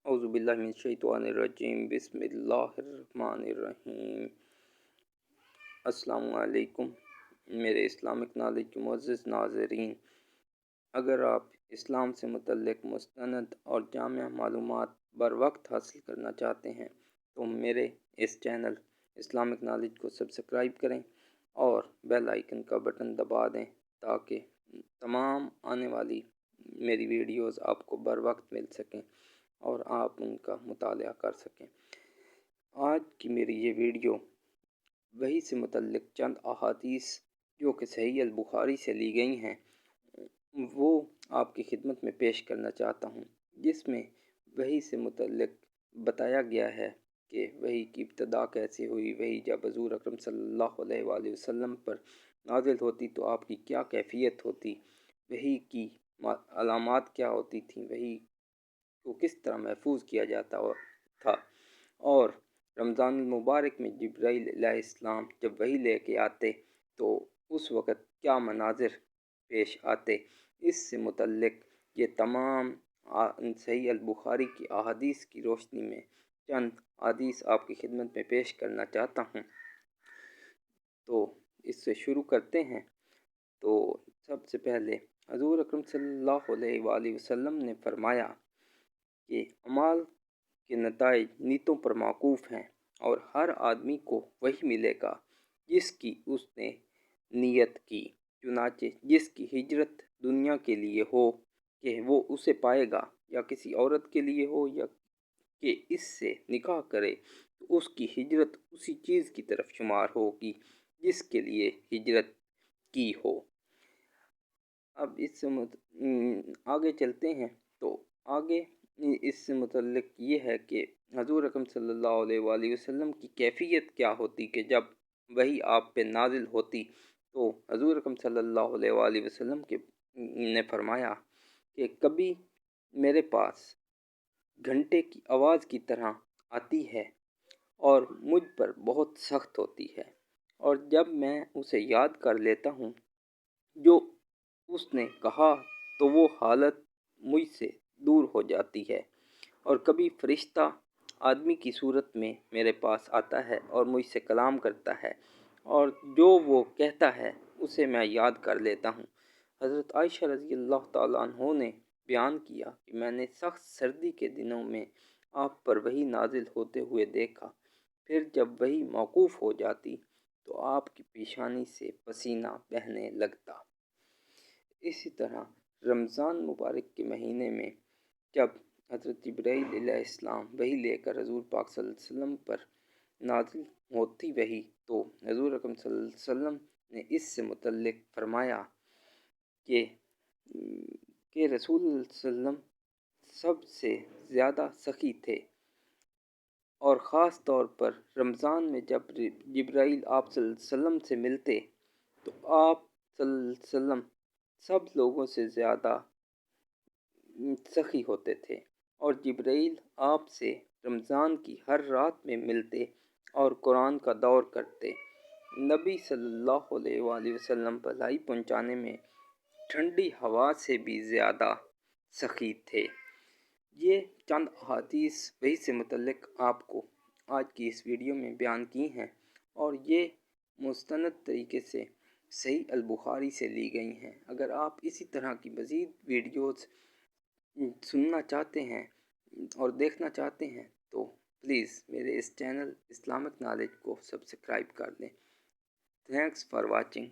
औज़ु बिल्लाहि मिनश्शैतानिर्रजीम बिस्मिल्लाहिर्रहमानिर्रहीम। अस्सलामु अलैकुम मेरे इस्लामिक नॉलेज के मुअज़्ज़िज़ नाज़रीन। अगर आप इस्लाम से मुतल्लिक़ मुस्तनद और जामिया मालूमात बर वक्त हासिल करना चाहते हैं तो मेरे इस चैनल इस्लामिक नॉलेज को सब्सक्राइब करें और बेल आइकन का बटन दबा दें ताकि तमाम आने वाली मेरी वीडियोज़ आपको बर वक्त मिल सकें और आप उनका मुतालिया कर सकें। आज की मेरी ये वीडियो वही से मुतल्लिक़ चंद अहादीस जो कि सही अल बुखारी से ली गई हैं वो आपकी खिदमत में पेश करना चाहता हूँ, जिसमें वही से मुतल्लिक़ बताया गया है कि वही की इब्तिदा कैसे हुई, वही जब हुज़ूर अकरम सल्लल्लाहु अलैहि वसल्लम पर नाज़िल होती तो आपकी क्या कैफ़ियत होती, वही की अलामात क्या होती थी, वही को किस तरह महफूज किया जाता था और रमज़ान मुबारक में जिब्राइल अलैहिस्सलाम जब वही लेके आते तो उस वक़्त क्या मनाज़िर पेश आते। इससे मुतल्लिक़ ये तमाम सही अल बुखारी की अहादीस की रोशनी में चंद हदीस आपकी खिदमत में पेश करना चाहता हूँ। तो इससे शुरू करते हैं। तो सबसे पहले हुज़ूर अकरम सल्लल्लाहु अलैहि वसल्लम ने फरमाया कि अमाल के नताइज नीतों पर मौकूफ़ हैं और हर आदमी को वही मिलेगा जिसकी उसने नीयत की। चुनाचे जिसकी हिजरत दुनिया के लिए हो कि वो उसे पाएगा, या किसी औरत के लिए हो या कि इससे निकाह करे, तो उसकी हिजरत उसी चीज़ की तरफ शुमार होगी जिसके लिए हिजरत की हो। अब इससे आगे चलते हैं। तो आगे इससे मुतल्लिक़ ये है कि हुज़ूर अकरम सल्लल्लाहु अलैहि वसल्लम की कैफ़ियत क्या होती कि जब वही आप पे नाज़िल होती तो हुज़ूर अकरम सल्लल्लाहु अलैहि वसल्लम के ने फरमाया कि कभी मेरे पास घंटे की आवाज़ की तरह आती है और मुझ पर बहुत सख्त होती है, और जब मैं उसे याद कर लेता हूँ जो उसने कहा तो वो हालत मुझसे दूर हो जाती है। और कभी फरिश्ता आदमी की सूरत में मेरे पास आता है और मुझसे कलाम करता है, और जो वो कहता है उसे मैं याद कर लेता हूँ। हज़रत आयशा रज़ियल्लाहु ताला अन्हा ने बयान किया कि मैंने सख्त सर्दी के दिनों में आप पर वही नाजिल होते हुए देखा, फिर जब वही मौकूफ़ हो जाती तो आपकी पेशानी से पसीना बहने लगता। इसी तरह रमज़ान मुबारक के महीने में जब हज़रत जिब्राइल अलैहिस्सलाम वही लेकर हुज़ूर पाक सल्लल्लाहु अलैहि वसल्लम पर नाज़िल होती वही तो हुज़ूर अकरम सल्लल्लाहु अलैहि वसल्लम ने इससे मुतल्लिक़ फरमाया कि रसूल सल्लम सबसे ज़्यादा सखी थे, और ख़ास तौर पर रमज़ान में जब जिब्राइल आप सल्लल्लाहु अलैहि वसल्लम से मिलते तो आप सल्लल्लाहु अलैहि वसल्लम सब लोगों से ज़्यादा सखी होते थे, और जिब्राइल आपसे रमज़ान की हर रात में मिलते और कुरान का दौर करते। नबी सल्लल्लाहु अलैहि वसल्लम भलाई पहुँचाने में ठंडी हवा से भी ज़्यादा सखी थे। ये चंद अहादीस वही से मुतल्लिक़ आपको आज की इस वीडियो में बयान की हैं, और ये मुस्तनद तरीके से सही अल बुखारी से ली गई हैं। अगर आप इसी तरह की मज़ीद वीडियोज़ सुनना चाहते हैं और देखना चाहते हैं तो प्लीज़ मेरे इस चैनल इस्लामिक नॉलेज को सब्सक्राइब कर लें। Thanks for watching.